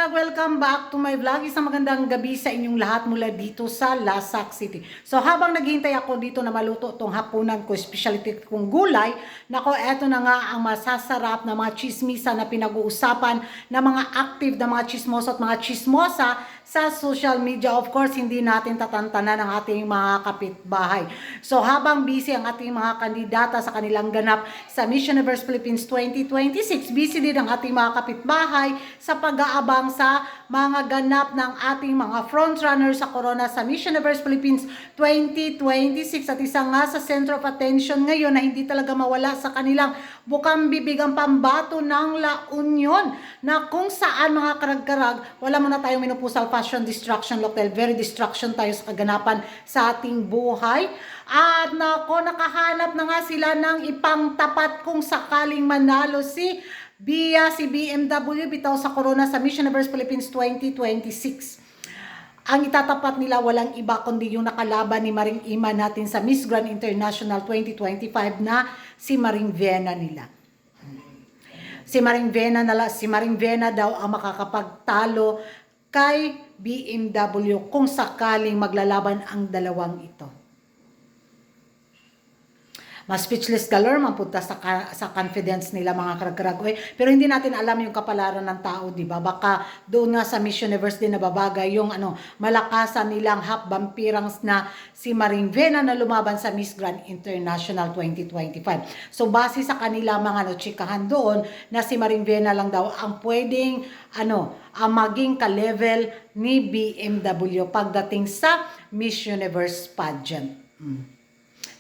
Karag! Welcome back to my vlog. Isang magandang gabi sa inyong lahat mula dito sa Lasak City. So habang naghihintay ako dito na maluto itong hapunan ko, specialty kong gulay, nako, eto na nga ang masasarap na mga chismisa na pinag-uusapan ng mga active na mga chismoso at mga chismosa sa social media. Of course, hindi natin tatantanan ang ating mga kapitbahay. So habang busy ang ating mga kandidata sa kanilang ganap sa Miss Universe Philippines 2026, busy din ang ating mga kapitbahay sa pag-aabang sa mga ganap ng ating mga frontrunner sa Corona sa Miss Universe Philippines 2026. At isang nga sa center of attention ngayon na hindi talaga mawala sa kanilang bukang bibig ang pambato ng La Union, na kung saan mga karag-karag, wala muna tayong minupusal fashion distraction local, very distraction tayo sa kaganapan sa ating buhay. At nako, nakahanap na nga sila ng ipangtapat kung sakaling manalo si BMW bitaw sa Corona sa Miss Universe Philippines 2026. Ang itatapat nila walang iba kundi yung nakalaban ni Maring Ima natin sa Miss Grand International 2025 na si Maring Vena nila. Si Maring Vena daw ang makakapagtalo kay BMW kung sakaling maglalaban ang dalawang ito. Mas speechless galore man punta sa confidence nila mga karag-karag. Pero hindi natin alam yung kapalaran ng tao, di ba? Baka doon nga sa Miss Universe din nababagay yung malakasan nilang half vampirang na si Maring Vena na lumaban sa Miss Grand International 2025. So base sa kanila mga chikahan doon na si Maring Vena lang daw ang pwedeng ang maging ka-level ni BMW pagdating sa Miss Universe pageant.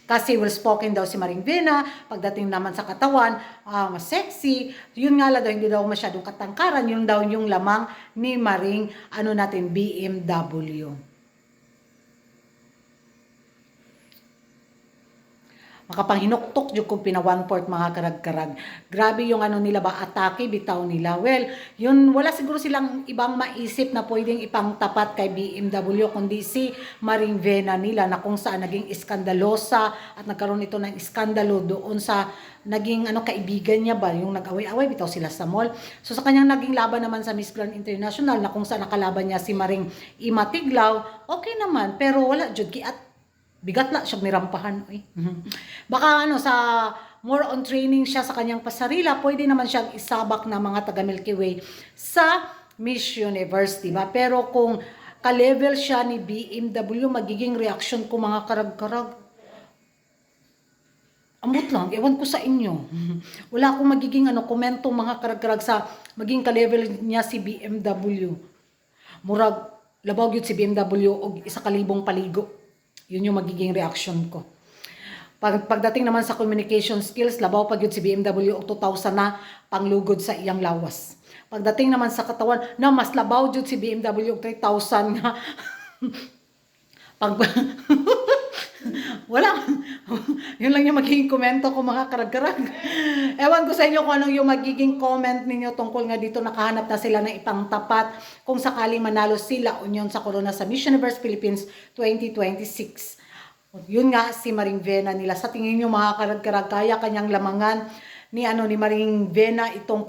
Kasi well spoken daw si Maring Vena, pagdating naman sa katawan, mas sexy. Yun nga lang daw, hindi daw masyadong katangkaran, yun daw yung lamang ni Maring BMW. Makapanghinuktok yung kung pina 1/4 mga karag-karag. Grabe yung nila ba, atake, bitaw nila. Well, yun, wala siguro silang ibang maisip na pwedeng ipangtapat kay BMW, kundi si Maring Vena nila, na kung saan naging iskandalosa at nagkaroon ito ng iskandalo doon sa naging kaibigan niya ba, yung nag-away-away, bitaw sila sa mall. So sa kanyang naging laban naman sa Miss Grand International, na kung saan nakalaban niya si Maring Ima Tiglaw, okay naman, pero wala jud at bigat na siya nirampahan. Baka sa more on training siya sa kanyang pasarila, pwede naman siyang isabak na mga taga Milky Way sa Miss Universe, diba? Pero kung ka-level siya ni BMW, magiging reaction ko mga karag-karag, ambot lang, ewan ko sa inyo. Wala akong magiging komento mga karag-karag sa maging ka-level niya si BMW. Murag, labaw yun si BMW o 1,000 paligo. Yun yung magiging reaction ko. Pagdating naman sa communication skills, labaw pag yun si BMW o 2,000 na panglugod sa iyang lawas. Pagdating naman sa katawan, na mas labaw yun si BMW o 3,000 nga. Wala. Yun lang yung magiging komento ko mga karag-karag. Ewan ko sa inyo kung anong yung magiging comment ninyo tungkol nga dito. Nakahanap na sila ng ipangtapat kung sakaling manalo sila Union sa Corona sa Miss Universe Philippines 2026. Yun nga si Maring Vena nila. Sa tingin nyo mga karag-karag, kaya kanyang lamangan ni Maring Vena itong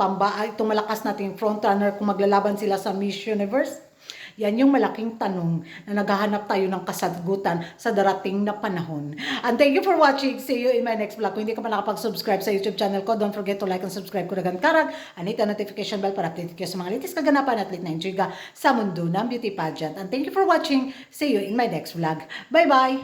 malakas nating frontrunner kung maglalaban sila sa Miss Universe? Yan yung malaking tanong na naghahanap tayo ng kasagutan sa darating na panahon. And thank you for watching. See you in my next vlog. Kung hindi ka pa nakapag-subscribe sa YouTube channel ko, don't forget to like and subscribe ko Ragan Karag. And hit the notification bell para update kayo sa mga latest kaganapan at late na intriga sa mundo ng beauty pageant. And thank you for watching. See you in my next vlog. Bye-bye!